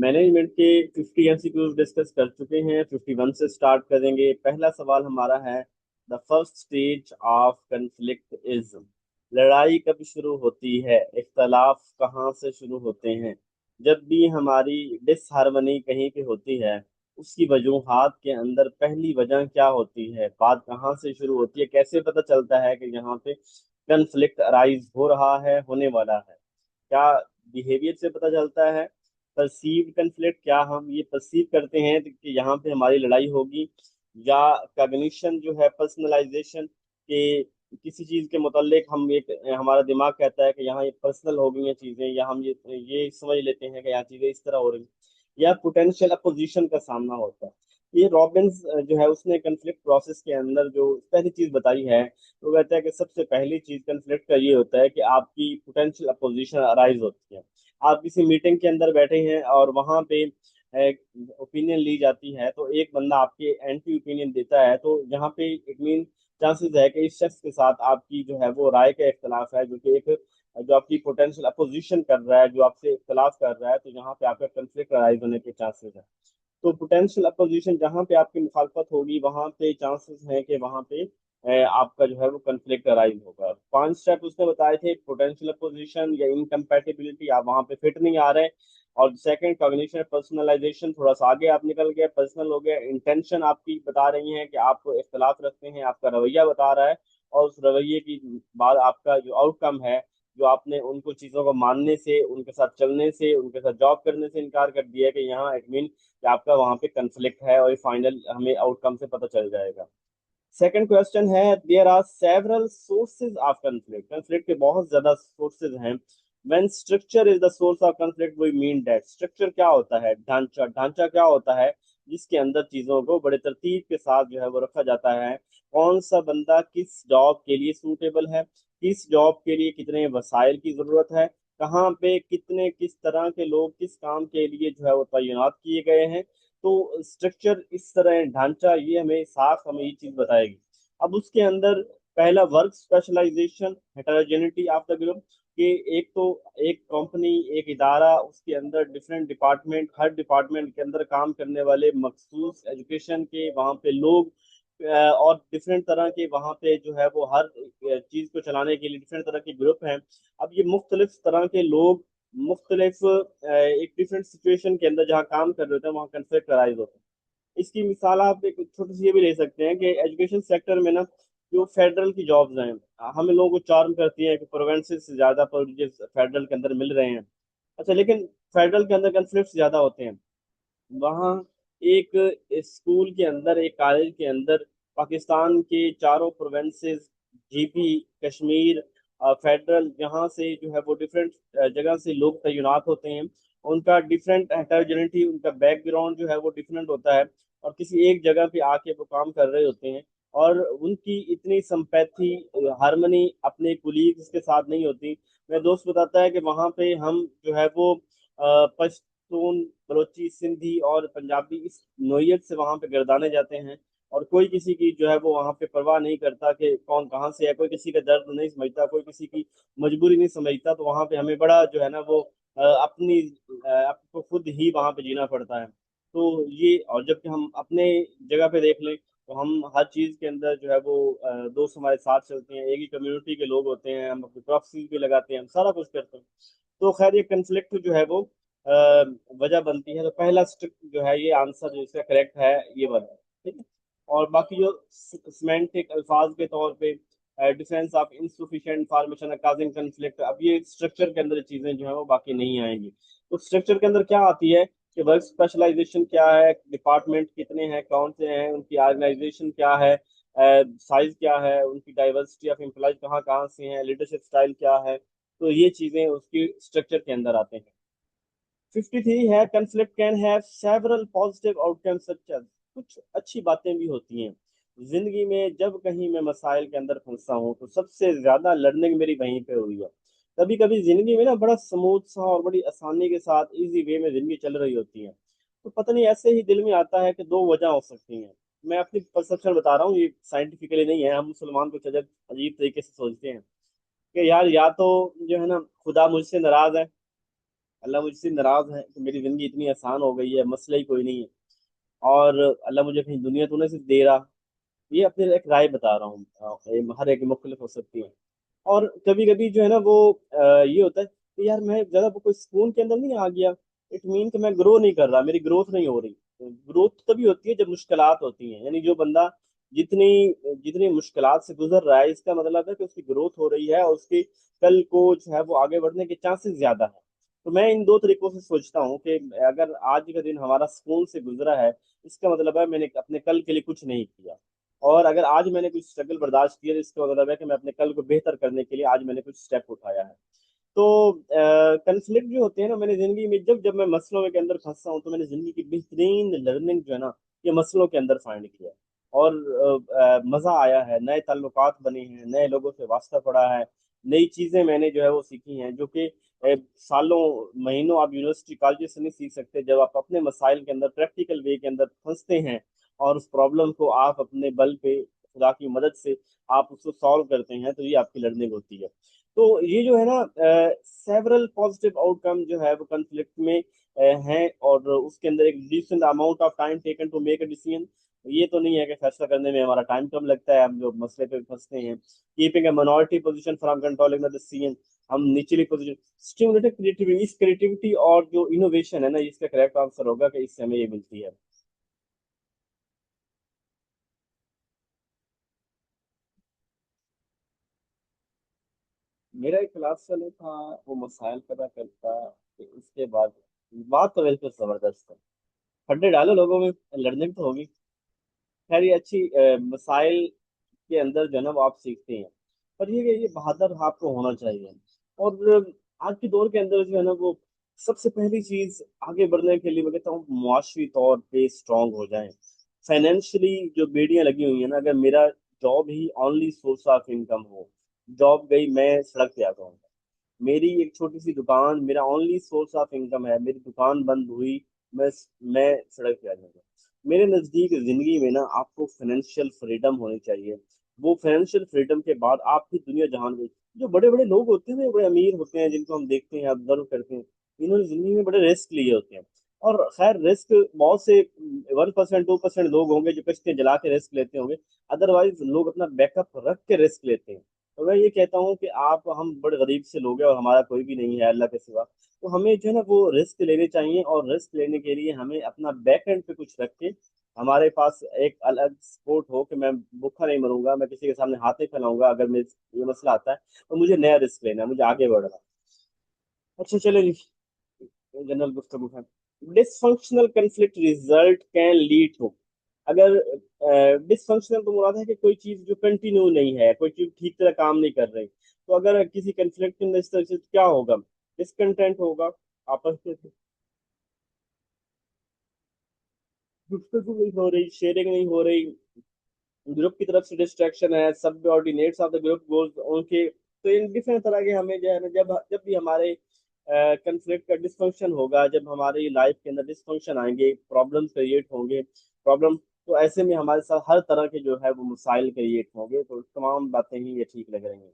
Management के 50 MCQs discuss कर चुके हैं। 51 से स्टार्ट करेंगे। पहला सवाल हमारा है, the first stage of conflict is. लड़ाई कब शुरू होती है, इख्तलाफ कहाँ से शुरू होते हैं? जब भी हमारी डिसहार्मनी कहीं पे होती है, उसकी वजूहात के अंदर पहली वजह क्या होती है, बात कहाँ से शुरू होती है, कैसे पता चलता है कि यहाँ पे कंफ्लिक्ट अराइज हो रहा है, होने वाला है? क्या बिहेवियर से पता चलता है? परसीव कन्फ्लिक्ट, क्या हम ये परसीव करते हैं कि यहाँ पे हमारी लड़ाई होगी? या कॉग्निशन जो है, पर्सनलाइजेशन के किसी चीज के मुतालिक हम एक हमारा दिमाग कहता है कि यहाँ ये पर्सनल हो गई हैं चीजें, या हम ये समझ लेते हैं कि यहाँ चीजें इस तरह हो रही हैं। या पोटेंशियल अपोजिशन का सामना होता है। ये रॉबिन्स जो है उसने कन्फ्लिक्ट प्रोसेस के अंदर जो पहली चीज बताई है, वो कहता है कि सबसे पहली चीज कन्फ्लिक्ट का ये होता है कि आपकी पोटेंशियल अपोजिशन अराइज होती है। आप किसी मीटिंग के अंदर बैठे हैं और वहां पे ओपिनियन ली जाती है, तो एक बंदा आपके एंटी ओपिनियन देता है, तो यहाँ पे इट मीन चांसेस है कि इस शख्स के साथ आपकी जो है वो राय का इख्तलाफ है, जो कि एक जो आपकी पोटेंशियल अपोजिशन कर रहा है, जो आपसे इख्तलाफ कर रहा है, तो यहाँ पे आपका कंफ्लिक्ट अराइज होने के चांसेस है। तो पोटेंशियल अपोजिशन जहां पे आपकी मुखालफत होगी, वहां पे चांसेस हैं कि वहां पे आपका जो है वो कंफ्लिक्ट अराइज होगा। 5 स्टेप उसने बताए थे। पोटेंशियल अपोजिशन या इनकम्पैटिबिलिटी, आप वहां पे फिट नहीं आ रहे। और सेकंड, कॉग्निशन पर्सनलाइजेशन, थोड़ा सा आगे आप निकल गए, पर्सनल हो गया। इंटेंशन आपकी बता रही है कि आप इख्तलाफ रखते हैं, आपका रवैया बता रहा है। और उस रवैये की बाद आपका जो आउटकम है, जो आपने उनको चीज़ों को मानने से, उनके साथ चलने से, उनके साथ जॉब करने से इनकार कर दिया है, कि यहाँ इट मीन कि आपका वहां पे कंफ्लिक्ट है, और ये फाइनल हमें आउटकम से पता चल जाएगा। सेकंड क्वेश्चन है, there are several sources of conflict. Conflict के बहुत ज्यादा सोर्सेज हैं। When structure is the source of conflict, we mean that. Structure क्या होता है? ढांचा। ढांचा क्या होता है? जिसके अंदर चीजों को बड़े तरतीब के साथ जो है वो रखा जाता है। कौन सा बंदा किस जॉब के लिए सूटेबल है, किस जॉब के लिए कितने वसाइल की जरूरत है, कहाँ पे कितने किस तरह के लोग किस काम के लिए जो है वो तैनात किए गए हैं। तो स्ट्रक्चर इस तरह है, ढांचा ये हमें साफ हमें ये चीज बताएगी। अब उसके अंदर पहला work specialisation, heterogeneity of the group. कि एक तो एक कंपनी, एक इदारा, उसके अंदर डिफरेंट डिपार्टमेंट, हर डिपार्टमेंट के अंदर काम करने वाले मखसूस एजुकेशन के वहाँ पे लोग, और डिफरेंट तरह के वहाँ पे जो है वो हर चीज को चलाने के लिए डिफरेंट तरह के ग्रुप हैं। अब ये मुख्तलिफ तरह के लोग मुख्तलिफ एक डिफरेंट सिचुएशन के अंदर जहाँ काम कर रहे होते हैं, वहाँ कन्फ्लिक्ट अराइज होते हैं। इसकी मिसाल आप एक छोटी सी ये भी ले सकते हैं कि एजुकेशन सेक्टर में ना, जो फेडरल की जॉब्स हैं, हमें लोगों को चार्म करती हैं कि प्रोवेंसेस से ज्यादा प्रोविजन फेडरल के अंदर मिल रहे हैं। अच्छा, लेकिन फेडरल के अंदर कन्फ्लिक्ट ज्यादा होते हैं। वहाँ एक स्कूल के अंदर, एक कॉलेज के अंदर, पाकिस्तान के चारों प्रोवेंसेस, जीपी, कश्मीर, फेडरल, जहाँ से जो है वो डिफरेंट जगह से लोग तैनात होते हैं। उनका डिफरेंट हेटेरोजेनिटी, उनका बैकग्राउंड जो है वो डिफरेंट होता है। और किसी एक जगह पे आके वो काम कर रहे होते हैं, और उनकी इतनी संपैथी, हारमनी अपने कुलीग्स के साथ नहीं होती। मेरा दोस्त बताता है कि वहाँ पे हम जो है वो पश्तून, बलोची, सिंधी और पंजाबी, इस नोयत से वहां पे गर्दाने जाते हैं। और कोई किसी की जो है वो वहां पे परवाह नहीं करता कि कौन कहाँ से है। कोई किसी का दर्द नहीं समझता, कोई किसी की मजबूरी नहीं समझता। तो वहां पे हमें बड़ा जो है ना वो अपनी आपको खुद ही वहां पे जीना पड़ता है। तो ये, और जबकि हम अपने जगह पे देख लें, तो हम हर चीज के अंदर जो है वो दोस्त हमारे साथ चलते हैं, एक ही कम्युनिटी के लोग होते हैं, हम अपनी प्रॉक्सी भी लगाते हैं, हम सारा कुछ करते हैं। तो खैर, ये कंफ्लिक्ट जो है वो अ, वजह बनती है। तो पहला स्ट्रिक जो है, ये आंसर जो इसका करेक्ट है, ये वाला है। ठीक है। और बाकी जो सिमेंटिक अल्फाज के तौर पे, defence of insufficient information causing conflict, अब ये स्ट्रक्चर के अंदर चीजें जो है वो बाकी नहीं आएंगी। तो स्ट्रक्चर के अंदर क्या आती है कि वर्क स्पेशलाइजेशन क्या है, डिपार्टमेंट कितने हैं, कौन से हैं, उनकी ऑर्गेनाइजेशन क्या है, साइज क्या है, उनकी डाइवर्सिटी ऑफ एम्प्लॉयज कहाँ कहाँ से हैं, लीडरशिप स्टाइल क्या है। तो ये चीजें उसकी स्ट्रक्चर के अंदर आते हैं। 53 है, conflict can have several positive outcomes such as. कुछ अच्छी बातें भी होती हैं जिंदगी में। जब कहीं मैं मसाइल के अंदर फंसा हूँ, तो सबसे ज्यादा लर्निंग मेरी वहीं पे हुई है। कभी कभी जिंदगी में ना बड़ा स्मूथ सा और बड़ी आसानी के साथ इजी वे में जिंदगी चल रही होती है, तो पता नहीं ऐसे ही दिल में आता है कि दो वजह हो सकती हैं। मैं अपनी परसेप्शन बता रहा हूँ, ये साइंटिफिकली नहीं है। हम मुसलमान कुछ अजब अजीब तरीके से सोचते हैं कि यार, या तो जो है ना खुदा मुझसे नाराज है, अल्लाह मुझसे नाराज है कि मेरी जिंदगी इतनी आसान हो गई है, मसला ही कोई नहीं है, और अल्लाह मुझे कहीं दुनिया तो नहीं सिर्फ दे रहा। ये अपनी एक राय बता रहा हूँ, हर एक मुख्तलिफ हो सकती है। और कभी कभी जो है ना वो ये होता है कि यार मैं ज्यादा कोई सुकून के अंदर नहीं आ गया, इट मीन कि मैं ग्रो नहीं कर रहा, मेरी ग्रोथ नहीं हो रही। ग्रोथ तभी होती है जब मुश्किलात होती हैं, यानी जो बंदा जितनी जितनी मुश्किलात से गुजर रहा है, इसका मतलब है कि उसकी ग्रोथ हो रही है और उसकी कल को जो है वो आगे बढ़ने के चांसेस ज्यादा है। तो मैं इन दो तरीकों से सोचता हूँ कि अगर आज का दिन हमारा सुकून से गुजरा है, इसका मतलब है मैंने अपने कल के लिए कुछ नहीं किया। और अगर आज मैंने कुछ स्ट्रगल बर्दाश्त किया, तो इसका मतलब है कि मैं अपने कल को बेहतर करने के लिए आज मैंने कुछ स्टेप उठाया है। तो कन्फ्लिक्ट जो होते हैं ना, मैंने जिंदगी में जब जब मैं मसलों के अंदर फंसा हूँ, तो मैंने जिंदगी की बेहतरीन लर्निंग जो है ना, ये मसलों के अंदर फाइंड किया है। और मजा आया है, नए ताल्लुकात बने हैं, नए लोगों से वास्ता पड़ा है, नई चीजें मैंने जो है वो सीखी हैं, जो कि सालों महीनों आप यूनिवर्सिटी कॉलेज से नहीं सीख सकते। जब आप अपने मसाइल के अंदर प्रैक्टिकल वे के अंदर फंसते हैं और उस प्रॉब्लम को आप अपने बल पे खुदा की मदद से आप उसको सॉल्व करते हैं, तो ये आपकी लर्निंग होती है। तो ये जो है ना, सेवरल पॉजिटिव आउटकम जो है वो कन्फ्लिक्ट में हैं, और उसके अंदर एक decent amount of time taken to make a decision. ये तो नहीं है कि फैसला करने में हमारा टाइम कम लगता है, हम जो मसले पे फंसते हैं। Keeping a minority position from controlling the decision, हम निचली पोजीशन। स्टिमुलेटेड क्रिएटिविटी, इस क्रिएटिविटी और जो इनोवेशन है ना, इसका करेक्ट आंसर होगा कि इससे हमें ये मिलती है। मेरा एक क्लास चले था, वो मसाइल पैदा करता, फिर उसके बाद बात तो बिल्कुल जबरदस्त है। खड्डे डालो लोगों में, लर्निंग तो होगी। खैर ये अच्छी मसाइल के अंदर जो है ना वो आप सीखते हैं। पर ये बहादुर आपको होना चाहिए। और आज के दौर के अंदर जो है ना वो सबसे पहली चीज आगे बढ़ने के लिए मैं कहता हूँ मुआशरी तौर पे स्ट्रांग हो जाए। फाइनेंशियली जो बेड़ियां लगी हुई है ना, अगर मेरा job he only source of income हो, जॉब गई मैं सड़क पे आ जाऊंगा। मेरी एक छोटी सी दुकान मेरा ओनली सोर्स ऑफ इनकम है, मेरी दुकान बंद हुई, मैं मैं सड़क पे आ जाऊंगा। मेरे नजदीक जिंदगी में ना आपको फाइनेंशियल फ्रीडम होनी चाहिए। वो फाइनेंशियल फ्रीडम के बाद आपकी दुनिया जहान में जो बड़े बड़े लोग होते हैं, बड़े अमीर होते हैं, जिनको हम देखते हैं ऑब्जर्व करते हैं, इन्होंने जिंदगी में बड़े रिस्क लिए होते हैं। और खैर रिस्क बहुत से 1% 2% लोग होंगे जो किस्तें जला के रिस्क लेते होंगे, अदरवाइज लोग अपना बैकअप रख के रिस्क लेते हैं। तो मैं ये कहता हूँ कि आप हम बड़े गरीब से लोग हैं और हमारा कोई भी नहीं है अल्लाह के सिवा, तो हमें जो है ना वो रिस्क लेने चाहिए। और रिस्क लेने के लिए हमें अपना बैक एंड पे कुछ रख के हमारे पास एक अलग सपोर्ट हो कि मैं भूखा नहीं मरूंगा, मैं किसी के सामने हाथ नहीं फैलाऊंगा अगर मेरे ये मसला आता है, तो मुझे नया रिस्क लेना है, मुझे आगे बढ़ना है। अच्छा चलो जी, जनरल गुफ्तगू है। Dysfunctional conflict result can lead to, अगर डिसफंक्शनल तो मुराद है कि कोई चीज जो कंटिन्यू नहीं है, कोई चीज ठीक तरह काम नहीं कर रही, तो अगर किसी कंफ्लिक्ट के अंदर इस तरह से तो क्या होगा? डिसकंटेंट होगा, आपस में गुफ्तगू नहीं हो रही, शेयरिंग नहीं हो रही, ग्रुप की तरफ से डिस्ट्रैक्शन है, सब ordinates of the group goals उनके। तो इन डिफरेंट तरह के हमें जो है ना, जब जब भी हमारे कंफ्लिक्ट का डिस्फंक्शन होगा, जब हमारी लाइफ के अंदर डिस्फंक्शन आएंगे, प्रॉब्लम क्रिएट होंगे, प्रॉब्लम, तो ऐसे में हमारे साथ हर तरह के जो है वो मसाइल क्रिएट होंगे, तो तमाम बातें ही ये ठीक लग रही हैं।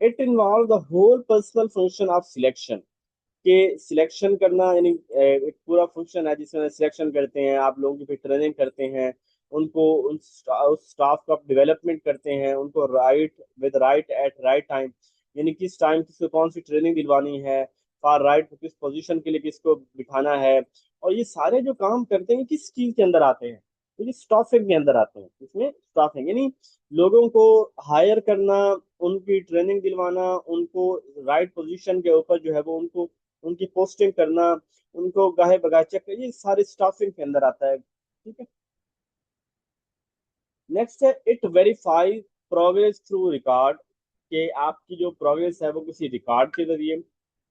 It involve the whole personnel function of selection, के सिलेक्शन करना, यानी एक पूरा फंक्शन है जिसमें सिलेक्शन करते हैं, आप लोगों की फिर ट्रेनिंग करते हैं, उनको उस स्टाफ का डेवलपमेंट करते हैं, उनको right with right at right time, यानी किस टाइम किसको कौन सी ट्रेनिंग दिलवानी है, फॉर राइट किस पोजीशन के लिए किसको बिठाना है। और ये सारे जो काम करते हैं किस चीज के अंदर आते हैं? तो ये स्टाफिंग के अंदर आते हैं। इसमें स्टाफिंग यानी लोगों को हायर करना, उनकी ट्रेनिंग दिलवाना, उनको राइट पोजीशन के ऊपर जो है वो उनको उनकी पोस्टिंग करना, उनको गाहे बगाहे चेक करना, ये सारे स्टाफिंग के अंदर आता है। ठीक है। नेक्स्ट है it verify progress through record, कि आपकी जो प्रोग्रेस है वो किसी रिकॉर्ड के जरिए,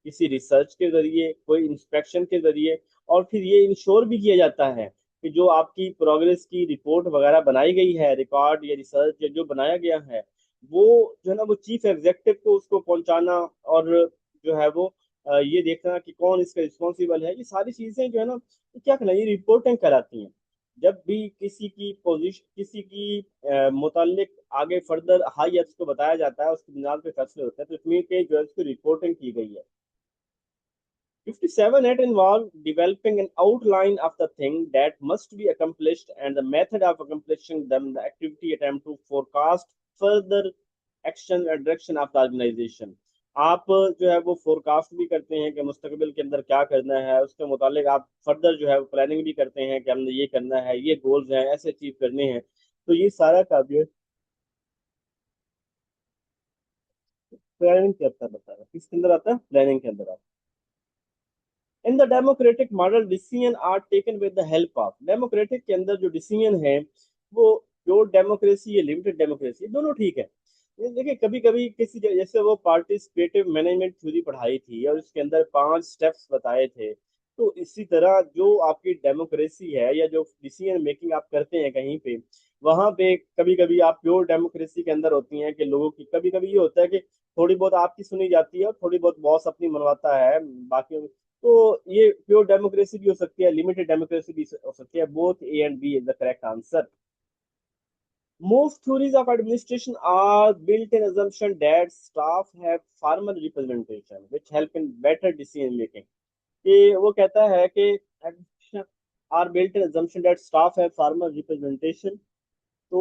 किसी रिसर्च के जरिए, कोई इंस्पेक्शन के जरिए, और फिर ये इंश्योर भी किया जाता है कि जो आपकी प्रोग्रेस की रिपोर्ट वगैरह बनाई गई है, रिकॉर्ड या रिसर्च या जो बनाया गया है, वो जो है ना वो चीफ एग्जेक्टिव को उसको पहुंचाना, और जो है वो ये देखना कि कौन इसका रिस्पॉन्सिबल है, ये सारी चीजें जो है ना, ये क्या कहना, ये रिपोर्टिंग कराती हैं। जब भी किसी की पोजीशन, किसी की मुतालिक आगे फर्दर हाई अथ्स को बताया जाता है, उसकी बुनियाद पे फैसले होते हैं, तो इसमें के जो है उसकी रिपोर्टिंग की गई है। 57 it involve developing an outline of the thing that must be accomplished and the method of accomplishing them, the activity attempt to forecast further action and direction of the organization. आप जो है वो forecast भी करते हैं कि मुस्तकबिल के अंदर क्या करना है, उसके मुतालिक आप फर्दर जो है वो प्लानिंग भी करते हैं कि हमने ये करना है, ये गोल्स हैं, ऐसे अचीव करने हैं। तो ये सारा काम जो है प्लानिंग के अंदर बता रहा है, किसके अंदर आता है, प्लानिंग के अंदर आता है। In the democratic model decision are taken with the help of, democratic के अंदर जो डिसीजन है वो प्योर डेमोक्रेसी या लिमिटेड डेमोक्रेसी दोनों ठीक है। ये देखिए कभी कभी किसी जैसे वो पार्टिसिपेटिव मैनेजमेंट थ्योरी पढ़ाई थी और उसके अंदर 5 स्टेप्स बताए थे, तो इसी तरह जो आपकी डेमोक्रेसी है या जो डिसीजन मेकिंग आप करते हैं कहीं पे, वहां पे कभी कभी आप प्योर डेमोक्रेसी के अंदर होती हैं कि लोगों की कभी कभी ये होता है कि थोड़ी बहुत आपकी सुनी जाती है और थोड़ी बहुत बॉस अपनी मनवाता है बाकी। तो ये प्योर डेमोक्रेसी भी हो सकती है, लिमिटेड डेमोक्रेसी भी हो सकती है। Both A and B is the correct answer. Most theories of administration are built in assumption that staff have formal representation, which help in better decision making. कि वो कहता है कि administration are built in assumption that staff have formal representation। तो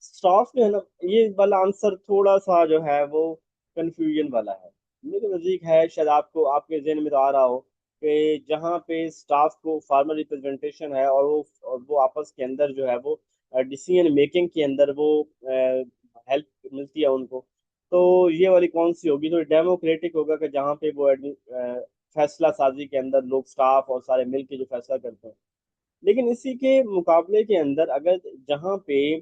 staff जो है ना, ये वाला आंसर थोड़ा सा जो है वो कंफ्यूजन वाला है। मेरे नज़दीक है, शायद आपको आपके जहन में तो आ रहा हो कि जहाँ पे स्टाफ को फार्मल रिप्रेजेंटेशन है और वो आपस के अंदर जो है वो डिसीजन मेकिंग के अंदर वो हेल्प मिलती है उनको। तो ये वाली कौन सी होगी, तो डेमोक्रेटिक होगा कि जहाँ पे वो फैसला साजी के अंदर लोग स्टाफ और सारे मिल के जो फैसला करते हैं। लेकिन इसी के मुकाबले के अंदर अगर जहाँ पे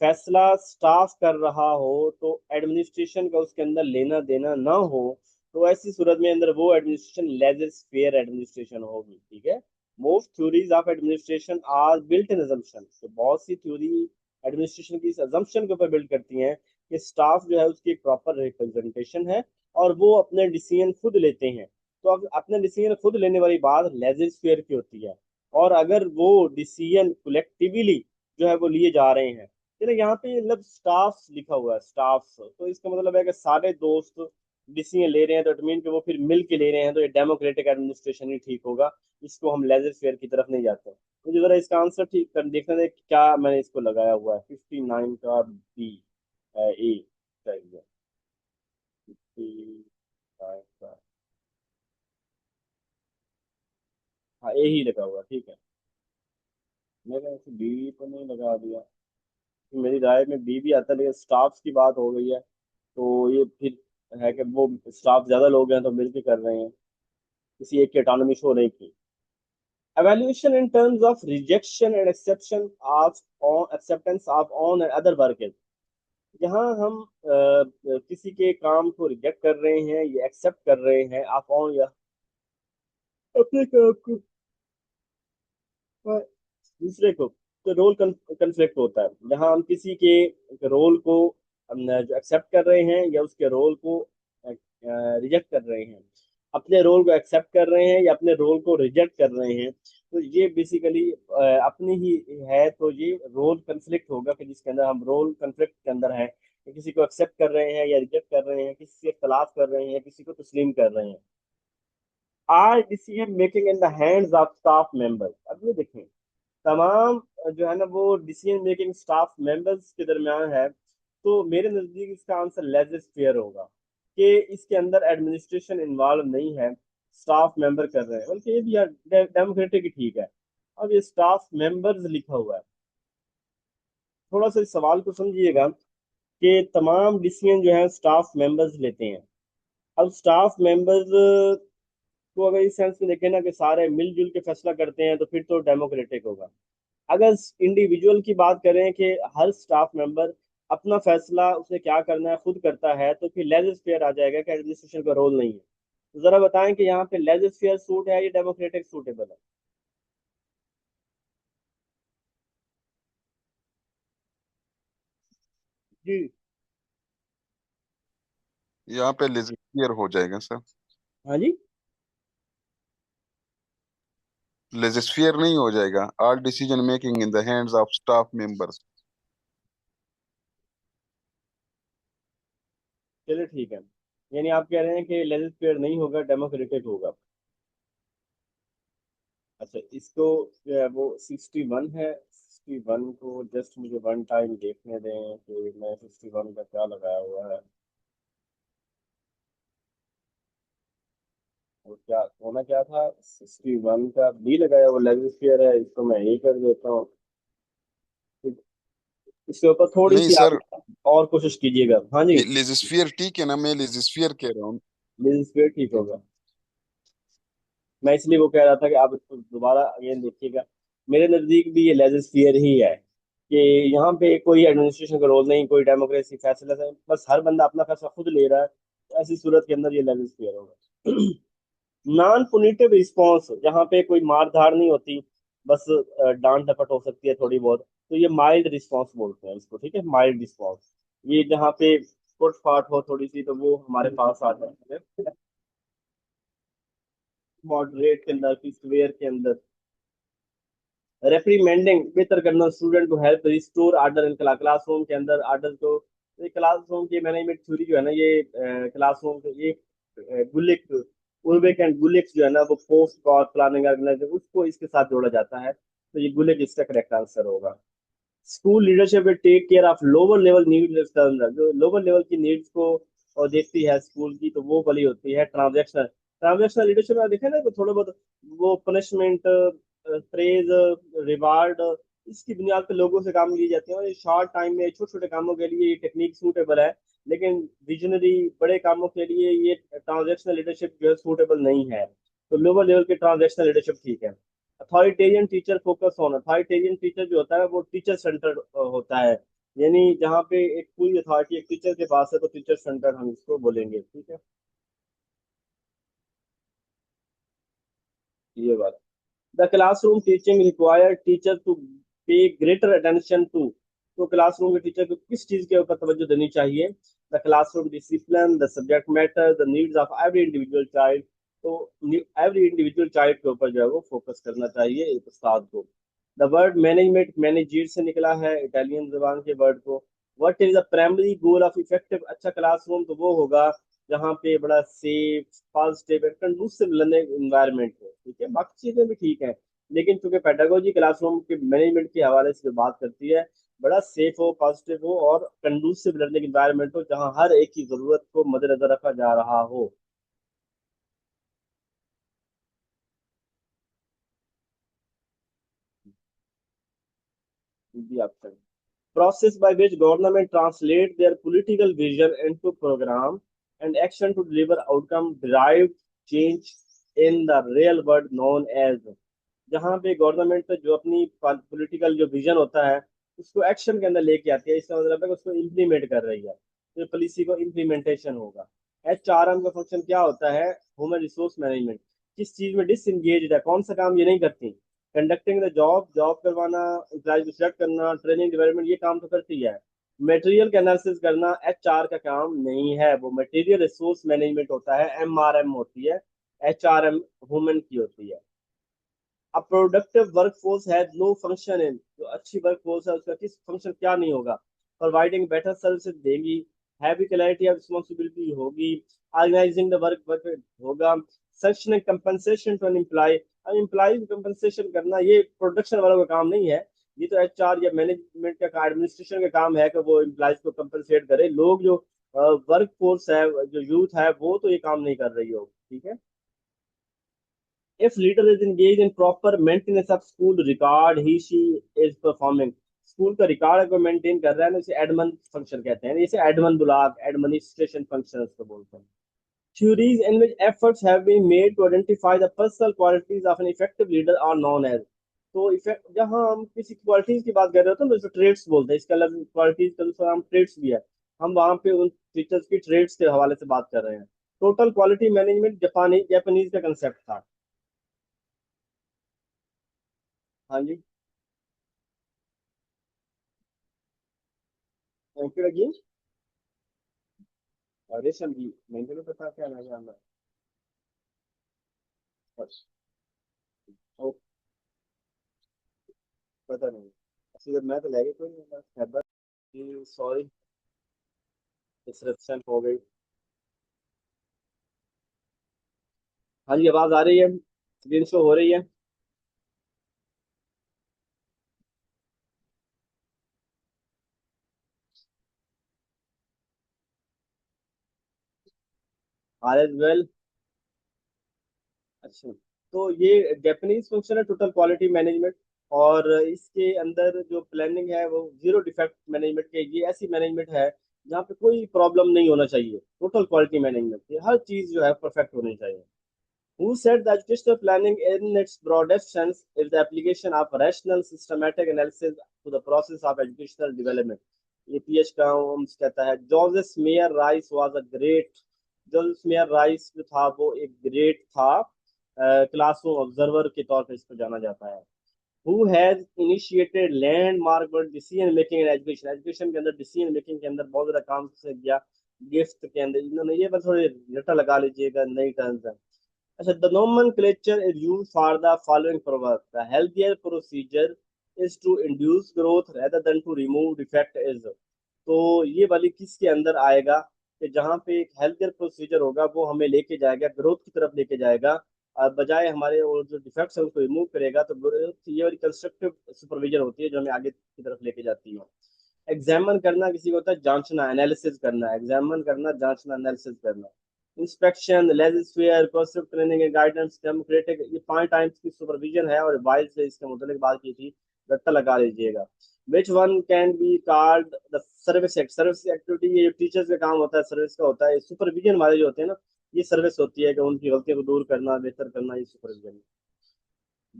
फैसला स्टाफ कर रहा हो तो एडमिनिस्ट्रेशन का उसके अंदर लेना देना ना हो, तो ऐसी सूरत में अंदर वो एडमिनिस्ट्रेशन लेजर फेयर एडमिनिस्ट्रेशन होगी। ठीक है। Most theories of administration are built in assumption, तो बहुत सी थ्योरी एडमिनिस्ट्रेशन की इस अजम्पशन के ऊपर बिल्ड करती हैं कि स्टाफ जो है उसकी प्रॉपर रिप्रेजेंटेशन है और वो अपने डिसीजन खुद लेते हैं। तो अब अपने डिसीजन खुद लेने वाली बात लेजर फेयर की होती है। और अगर वो डिसीजन कलेक्टिवली जो है वो लिए जा रहे हैं, चलिए यहाँ पे मतलब स्टाफ लिखा हुआ है, स्टाफ, तो इसका मतलब है कि सारे दोस्त डिसीजन ले रहे हैं, तो इट मीन कि वो फिर मिल के ले रहे हैं, तो ये डेमोक्रेटिक एडमिनिस्ट्रेशन ही ठीक होगा। इसको हम लेजर फेयर की तरफ नहीं जाते। मुझे जरा इसका आंसर ठीक कर देखना है क्या मैंने इसको लगाया हुआ है। 59 का बी ए चाहिए। 59 का, हाँ ए ही लगा हुआ, ठीक है। मैंने इसे बी तो नहीं लगा दिया, मेरी राय में बी भी आता है, लेकिन स्टाफ की बात हो गई है तो ये फिर है कि वो स्टाफ ज्यादा लोग हैं तो मिलके कर रहे हैं, किसी एक की ऑटोनॉमी शो नहीं की। evaluation in terms of rejection and acceptance of on and other work, यहाँ हम किसी के काम को रिजेक्ट कर रहे हैं या एक्सेप्ट कर रहे हैं आप ऑन या अपने काम को, हाँ, दूसरे को, तो रोल कंफ्लिक्ट होता है जहाँ हम किसी के रोल को हम जो एक्सेप्ट कर रहे हैं या उसके रोल को रिजेक्ट कर रहे हैं, अपने रोल को एक्सेप्ट कर रहे हैं या अपने रोल को रिजेक्ट कर रहे हैं। तो ये बेसिकली अपनी ही है, तो ये रोल कंफ्लिक्ट होगा कि जिसके अंदर हम रोल कंफ्लिक्ट के अंदर हैं कि किसी को एक्सेप्ट कर रहे हैं या रिजेक्ट कर रहे हैं, किसी से इख्तलाफ कर रहे हैं, किसी को तस्लीम कर रहे हैं। Are decision making in the hands of staff members, अब ये देखें तमाम जो है ना वो डिसीजन मेकिंग स्टाफ मेंबर्स के दरमियान है, तो मेरे नजदीक इसका आंसर लेजिस फेयर होगा कि इसके अंदर एडमिनिस्ट्रेशन इन्वॉल्व नहीं है, स्टाफ मेंबर कर रहे हैं, बल्कि ये भी यार डेमोक्रेटिक ही ठीक है। अब ये स्टाफ मेंबर्स लिखा हुआ है, थोड़ा सा इस सवाल को समझिएगा कि तमाम डिसीजन जो है स्टाफ मेंबर्स लेते हैं। अब स्टाफ मेंबर्स को अगर इस सेंस में देखें ना कि सारे मिलजुल के फैसला करते हैं तो फिर तो डेमोक्रेटिक होगा। अगर इंडिविजुअल की बात करें कि हर स्टाफ मेंबर अपना फैसला उसे क्या करना है खुद करता है, तो फिर लेजर फेयर आ जाएगा कि एडमिनिस्ट्रेशन का रोल नहीं है। तो जरा बताएं कि यहाँ पे लेजर फेयर सूट है या डेमोक्रेटिक सूटेबल है। जी। यहाँ पे लेजिस्लेयर हो जाएगा सर। हाँ जी। लेजिस्फियर नहीं हो जाएगा, all decision making in the hands of staff members. चलिए ठीक है, यानी आप कह रहे हैं कि लेजर फेयर नहीं होगा, डेमोक्रेटिक होगा। अच्छा, इसको वो 61 है। 61 को जस्ट मुझे वन टाइम देखने दें कि मैं 61 का क्या लगाया हुआ है। और क्या होना क्या था, 61 का बी लगाया हुआ लेजिस्फियर है, इसको मैं यही कर देता हूँ। इसके ऊपर थोड़ी नहीं सी आप सर, और कोशिश कीजिएगा। हाँ जी, लेजिस्फियर ठीक है ना, मैं लेजिस्फियर कह रहा हूँ। लेजिस्फियर ठीक होगा। मैं इसलिए वो कह रहा था कि आप इसको दोबारा अगेन देखिएगा। मेरे नजदीक भी ये लेजिस्फियर ही है कि यहाँ पे कोई एडमिनिस्ट्रेशन का रोल नहीं, कोई डेमोक्रेसी फैसला है, बस हर बंदा अपना फैसला खुद ले रहा है। तो ऐसी सूरत के अंदर ये लेजिस्फियर होगा। नॉन पुनिटिव रिस्पॉन्स, जहाँ पे कोई मार धाड़ नहीं होती, बस डांट डपट हो सकती है थोड़ी बहुत, तो ये माइल्ड रिस्पॉन्स बोलते हैं इसको, ठीक है, माइल्ड रिस्पॉन्स। ये जहाँ पे फुट फाट हो थोड़ी सी, तो वो हमारे पास आ जाते हैं मॉडरेट के अंदर, स्क्वेयर के अंदर। रेप्रीमेंडिंग, बेहतर करना स्टूडेंट को help restore order in classroom के अंदर आर्डर को। ये क्लासरूम की मैनेजमेंट थ्योरी जो है ना, ये क्लासरूम को ये गुलिक, उर्बेक एंड गुलिक जो है ना, वो पोस्ट और प्लानिंग ऑर्गेनाइजर, उसको इसके साथ जोड़ा जाता है। तो ये गुलिक इसका करेक्ट आंसर होगा। School leadership will take care of lower level needs, जो लोअर लेवल की नीड्स को और देखती है स्कूल की, तो वो वाली होती है ट्रांजेक्शनल। ट्रांजेक्शनल लीडरशिप में देखे ना कि थोड़ा बहुत वो पनिशमेंट, प्रेज, रिवार्ड, इसकी बुनियाद पर लोगों से काम लिए जाते हैं, और शॉर्ट टाइम में छोटे छोटे कामों के लिए ये टेक्निक सूटेबल है। लेकिन विजनरी बड़े कामों के लिए ये ट्रांजेक्शनल लीडरशिप जो है सूटेबल नहीं है। तो लोअर लेवल की ट्रांजेक्शनल लीडरशिप ठीक है। Authoritarian teacher focus on, authoritarian teacher जो होता है वो टीचर सेंटर्ड होता है। यानी जहाँ पे एक पूरी अथॉरिटी एक टीचर के पास है, तो टीचर सेंटर्ड हम इसको बोलेंगे, ठीक है। ये बात, the classroom teaching require teacher to pay greater attention to. तो क्लासरूम के टीचर को किस चीज के ऊपर तवज्जो देनी चाहिए? The classroom discipline, the subject matter, the needs of every individual child. तो एवरी इंडिविजुअल चाइल्ड के ऊपर जो है वो फोकस करना चाहिए एक उस्ताद को। द वर्ड मैनेजमेंट मैनेजर से निकला है, इटालियन जबान के वर्ड को। What is the primary goal of effective अच्छा क्लासरूम? तो वो होगा जहाँ पे बड़ा safe, positive and conducive learning environment हो, ठीक है। बाकी चीजें भी ठीक है, लेकिन चूंकि पेडागोजी क्लासरूम के मैनेजमेंट के हवाले से जो बात करती है, बड़ा सेफ हो, पॉजिटिव हो और कंडूसिव लर्निंग एनवायरनमेंट हो, जहाँ हर एक की जरूरत को मद्देनजर रखा जा रहा हो। भी option, process by which government translate their political vision into program and action to deliver outcome derived change in the real world known as। जहाँ पे गवर्नमेंट जो अपनी पॉलिटिकल जो विजन होता है उसको एक्शन के अंदर लेके आती है, इसका मतलब है कि उसको इम्प्लीमेंट कर रही है, तो पॉलिसी को इम्प्लीमेंटेशन होगा। HRM का फंक्शन क्या होता है? Human resource management. किस चीज में डिसंगेज है, कौन सा काम ये नहीं करती? कंडक्टिंग द जॉब, जॉब करवाना, एम्प्लॉय को सिलेक्ट करना, ट्रेनिंग डेवलपमेंट, ये काम तो करती है। मटेरियल का एनालिसिस करना HR का काम नहीं है, वो मटेरियल रिसोर्स मैनेजमेंट होता है, MRM होती है। HRM ह्यूमन की होती है। अब प्रोडक्टिव वर्कफोर्स है नो फंक्शन इन, जो अच्छी वर्कफोर्स है उसका किस फंक्शन क्या नहीं होगा? प्रोवाइडिंग बेटर सर्विस देगी, हैवी क्लैरिटी ऑफ रिस्पॉन्सिबिलिटी होगी, ऑर्गेनाइजिंग द वर्क होगा, sanctioning compensation to an employee. अब एम्प्लॉय को कंपनसेशन करना ये प्रोडक्शन वालों का काम नहीं है, ये तो HR या मैनेजमेंट का एडमिनिस्ट्रेशन का काम है कि वो एम्प्लॉयज को कंपनसेट करे। लोग जो वर्क फोर्स है, जो यूथ है, वो तो ये काम नहीं कर रही हो, ठीक है। If leader is engaged in proper maintenance of school record, he she is performing। School का रिकॉर्ड अगर मेंटेन कर रहा है ना, इसे एडमन फंक्शन कहते हैं, इसे एडमन ब्लॉक एडमिनिस्ट्रेशन फंक्शन उसको बोलते हैं। Theories in which efforts have been made to identify the personal qualities of an effective leader are known as। तो इफेक्ट, जहाँ हम किसी क्वालिटीज की बात कर रहे होते हैं तो ट्रेड्स बोलते हैं, इसका अलग क्वालिटीज का दूसरा नाम ट्रेड्स भी है। हम वहाँ पे उन टीचर्स की ट्रेड्स के हवाले से बात कर रहे हैं। टोटल क्वालिटी मैनेजमेंट जापानी जापानीज का कंसेप्ट था। हाँ जी, थैंक यू अगेन। रेशम जी, मैंने तो पता क्या लगा मैं। बस, ओ, पता नहीं, असली मैं तो लेके कोई नहीं बस हैदर जी, सॉरी, डिसरप्शन हो गई। हाँ जी, आवाज आ रही है, स्क्रीन शो हो रही है। Are as well. अच्छा, तो ये जापानीज फंक्शन है टोटल क्वालिटी मैनेजमेंट, और इसके अंदर जो प्लानिंग है वो जीरो डिफेक्ट मैनेजमेंट के, ये ऐसी मैनेजमेंट है जहाँ पे कोई प्रॉब्लम नहीं होना चाहिए। टोटल क्वालिटी मैनेजमेंट की हर चीज जो है परफेक्ट होनी चाहिए। Who said that educational planning in its broadest sense is the application of rational systematic analysis to the process of educational development? ये पीएच का होम्स कहता है। George's mayor rice was a great, George's mayor rice जो था वो एक great था, classroom observer के तौर पर इसको जाना जाता है। Who has initiated landmark decision making in education? Education के अंदर डिसीजन मेकिंग के अंदर बहुत ज्यादा काम से किया। गिफ्ट के अंदर इन्होंने, ये बस थोड़े रटा लगा लीजिएगा, नई टर्म्स है। अच्छा, the nomenclature is used for the following purpose. The healthier procedure is to induce growth rather than to remove defect is। तो ये वाली किसके अंदर आएगा कि जहाँ पे एक हेल्थियर प्रोसीजर होगा वो हमें लेके जाएगा, ग्रोथ की तरफ लेके जाएगा, और बजाय हमारे वो जो डिफेक्ट्स है उसको रिमूव करेगा। तो ये वाली कंस्ट्रक्टिव सुपरविजन होती है जो हमें आगे की तरफ लेके जाती है। एग्जामिन करना किसी को होता है जांचना, एनालिसिस करना, एग्जामिन करना, जांचना, एनालिसिस करना। Inspection, laissez-faire, process training and guidance, democratic, ये 5 टाइम्स की सुपरविजन है, और वाइज से इसके मुतलिक बात की थी, रट्टा लगा लीजिएगा। Which one can be called the service act? Service activity, ये टीचर्स का काम होता है, सर्विस का होता है। सुपरविजन वाले जो होते हैं ना, ये सर्विस होती है कि उनकी गलतियों को दूर करना, बेहतर करना, ये supervision.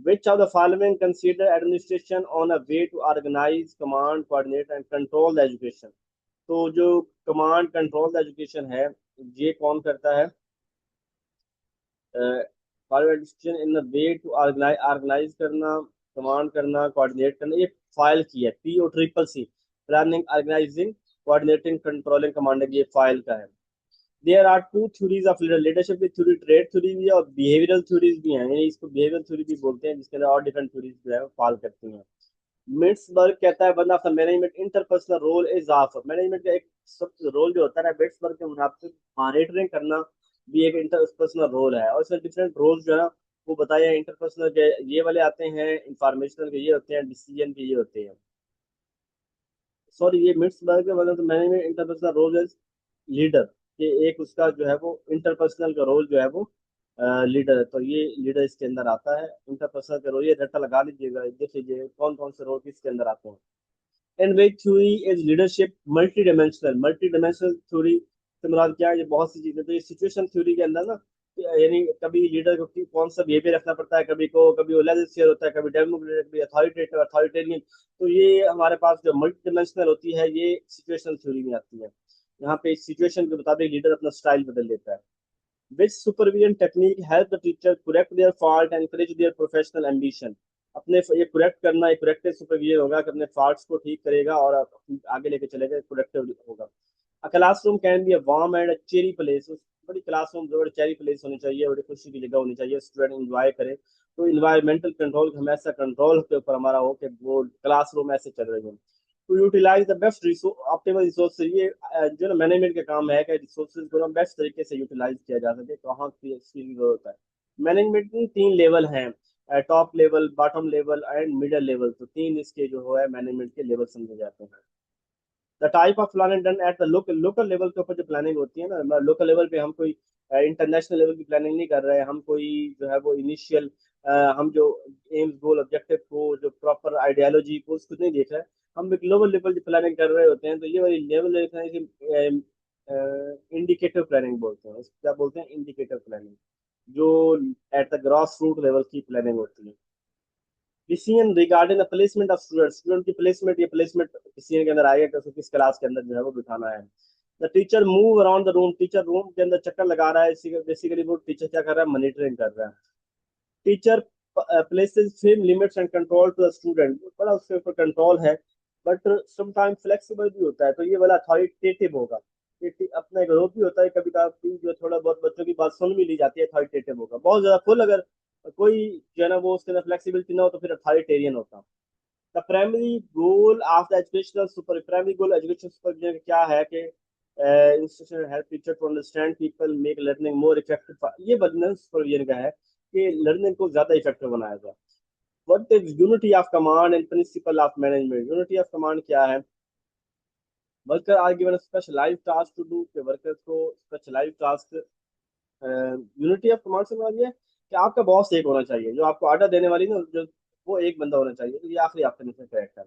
Which of the following consider administration on a way to organize, command, coordinate and control the education? तो जो कमांड कंट्रोल एजुकेशन है, ये कौन करता है? Administration in way to organize करना, कमांड करना, कोऑर्डिनेट करना, ये फाइल की है, PO CCC, planning, organizing, coordinating, controlling, commanding, ये फाइल का है। There are two theories of leader, leadership की थ्योरी ट्रेड थ्योरी भी है और बिहेवियरल थ्योरीज भी हैं, यानी इसको बिहेवियरल थ्योरी भी बोलते हैं, जिसके अंदर और डिफरेंट थ्योरीज जो है फॉल करती हैं। मिट्सबर्ग कहता है one of the management interpersonal role is of, management का एक सब रोल जो होता है ना मिट्सबर्ग के मुताबिक मॉनिटरिंग करना भी एक इंटरपर्सनल रोल है, और इसमें डिफरेंट रोल्स जो है ना वो बताया है। इंटरपर्सनल के ये वाले आते हैं, इंफॉर्मेशनल के ये होते हैं, डिसीजन के ये होते हैं। सॉरी, ये मिट्सबर्ग के मतलब management interpersonal role is leader, कि एक उसका जो है वो इंटरपर्सनल का रोल जो है वो लीडर है, तो ये लीडर इसके अंदर आता है। इंटरपर्सनल का रोल, ये रट्टा लगा लीजिएगा, देख लीजिए कौन कौन से रोल किसके अंदर आते हैं। And way theory is leadership multi dimensional, multi dimensional theory से मुराद क्या है? ये बहुत सी चीजें, तो ये सिचुएशन थ्योरी के अंदर ना, यानी कभी लीडर को कौन सा बिहेवियर रखना पड़ता है, कभी वो लेजिस्लेटर होता है, कभी डेमोक्रेटिक, कभी अथॉरिटेटिव, अथॉरिटेरियन। तो ये हमारे पास जो मल्टी डायमेंशनल होती है ये सिचुएशनल थ्योरी में आती है। यहाँ पे सिचुएशन के मुताबिक लीडर अपना स्टाइल बदल लेता है। Which supervision technique help the teacher correct their fault and encourage their professional ambition? अपने ये करेक्ट करना, एक करेक्टिव सुपरविजन होगा कि अपने फॉल्ट्स को ठीक करेगा और आगे लेके चलेगा, करेक्टिव होगा। A classroom can be a warm and cherry place, बड़ी क्लासरूम जो बड़ी चेरी प्लेस होनी चाहिए, बड़ी खुशी की जगह होनी चाहिए, स्टूडेंट एंजॉय करे। तो इन्वायरमेंटल कंट्रोल हमेशा कंट्रोल के ऊपर हमारा हो कि वो क्लासरूम ऐसे चल रही है। To utilize the best optimal resource, ये जो ना मैनेजमेंट का काम है कि रिसोर्सेज को हम बेस्ट तरीके से यूटिलाइज किया जा सके, कहाँ की इसकी जरूरत है। मैनेजमेंट में 3 लेवल हैं, top level, bottom level and middle level, तो 3 इसके जो है मैनेजमेंट के लेवल समझे जाते हैं। The type of planning done at the local, local level के ऊपर जो प्लानिंग होती है ना, लोकल लेवल पे हम कोई इंटरनेशनल लेवल की प्लानिंग नहीं कर रहे हैं, हम कोई जो है वो इनिशियल हम जो एम्स गोल ऑब्जेक्टिव को, जो प्रॉपर आइडियोलॉजी को, उसको नहीं देख रहे हैं, हम एक ग्लोबल लेवल की प्लानिंग कर रहे होते हैं। तो ये वाली लेवल देख रहे हैं कि इंडिकेटिव प्लानिंग बोलते हैं, इसको क्या बोलते हैं? इंडिकेटिव प्लानिंग, जो at the grass root level की प्लानिंग होती है। Decision regarding the placement of student, student की प्लेसमेंट, ये प्लेसमेंट डिसीजन के अंदर आएगा कि उसको किस क्लास के अंदर जो है वो बिठाना है। The teacher move around the room, teacher room के अंदर चक्कर लगा रहा है, बेसिकली वो टीचर क्या कर रहा है? मॉनिटरिंग कर रहा है। Teacher places firm limits and control to the student, बड़ा उसके ऊपर कंट्रोल है, बट समटाइम फ्लेक्सिबल भी होता है, तो ये वाला अथॉरिटेटिव होगा। ये अपना एक रोल भी होता है, कभी कभी जो थोड़ा बहुत बच्चों की बात सुन भी ली जाती है, अथॉरिटेटिव होगा। बहुत ज्यादा फुल अगर कोई जो है ना वो उसके अंदर फ्लेक्सिबिलिटी ना हो तो फिर अथॉरिटेरियन होता। The primary goal of the educational super, primary goal education supervision क्या है कि institution help teacher to understand people, make learning more effective, ये बदलन सुपरविजन का है कि लर्निंग को ज्यादा इफेक्टिव बनाया जाए। What is unity of command and principle of management? Unity of command क्या है? Worker are given specialized task to do, के वर्कर्स को specialized task unity of command से मतलब ये है कि आपका बॉस एक होना चाहिए, जो आपको ऑर्डर देने वाली ना, जो वो एक बंदा होना चाहिए। तो ये आखिरी आपका national character.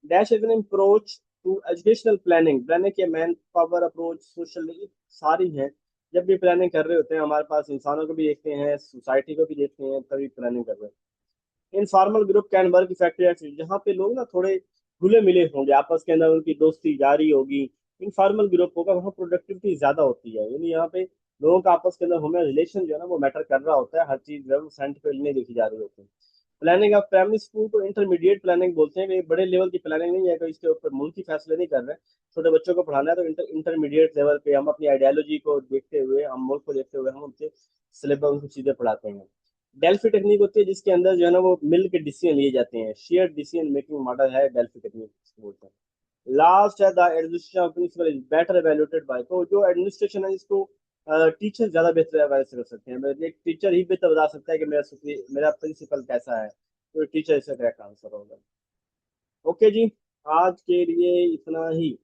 Dash is an approach to educational planning. Planning के मैन पावर अप्रोच सोशल सारी हैं। जब भी प्लानिंग कर रहे होते हैं हमारे पास इंसानों को भी देखते हैं, सोसाइटी को भी देखते हैं, तभी प्लानिंग कर रहे हैं। Informal group can work effective, जहाँ पे लोग ना थोड़े घुले मिले होंगे आपस के अंदर, उनकी दोस्ती जारी होगी। इनफॉर्मल ग्रुप होगा वहाँ प्रोडक्टिविटी ज्यादा होती है, यानी यहाँ पे लोगों का आपस के अंदर हमें रिलेशन जो है ना वो मैटर कर रहा होता है, हर चीज जो है वो साइंटिफिकली नहीं देखी जा रही होती है। प्लानिंग ऑफ प्राइमरी स्कूल को इंटरमीडिएट प्लानिंग बोलते हैं, कि ये बड़े लेवल की प्लानिंग नहीं है, कि इसके ऊपर मुल्क की फैसले नहीं कर रहे हैं। छोटे बच्चों को पढ़ाना है तो इंटरमीडिएट लेवल पे हम अपनी आइडियोलॉजी को देखते हुए, हम मुल्क को देखते हुए हम उनसे सिलेबस उनकी चीजें पढ़ाते हैं। डेल्फी टेक्निक होती है जिसके अंदर जो है ना वो मिल के डिसीजन लिए जाते हैं, शेयर डिसीजन मेकिंग मॉडल है डेल्फी टेक्निक बोलते हैं। लास्ट है the administration of principle is better evaluated by, तो जो एडमिनिस्ट्रेशन है इसको टीचर ज्यादा बेहतर एवेल्यूएट कर सकते हैं। एक टीचर ही बेहतर बता सकता है कि मेरा प्रिंसिपल कैसा है, तो टीचर इसका करेक्ट आंसर होगा। ओके जी, आज के लिए इतना ही।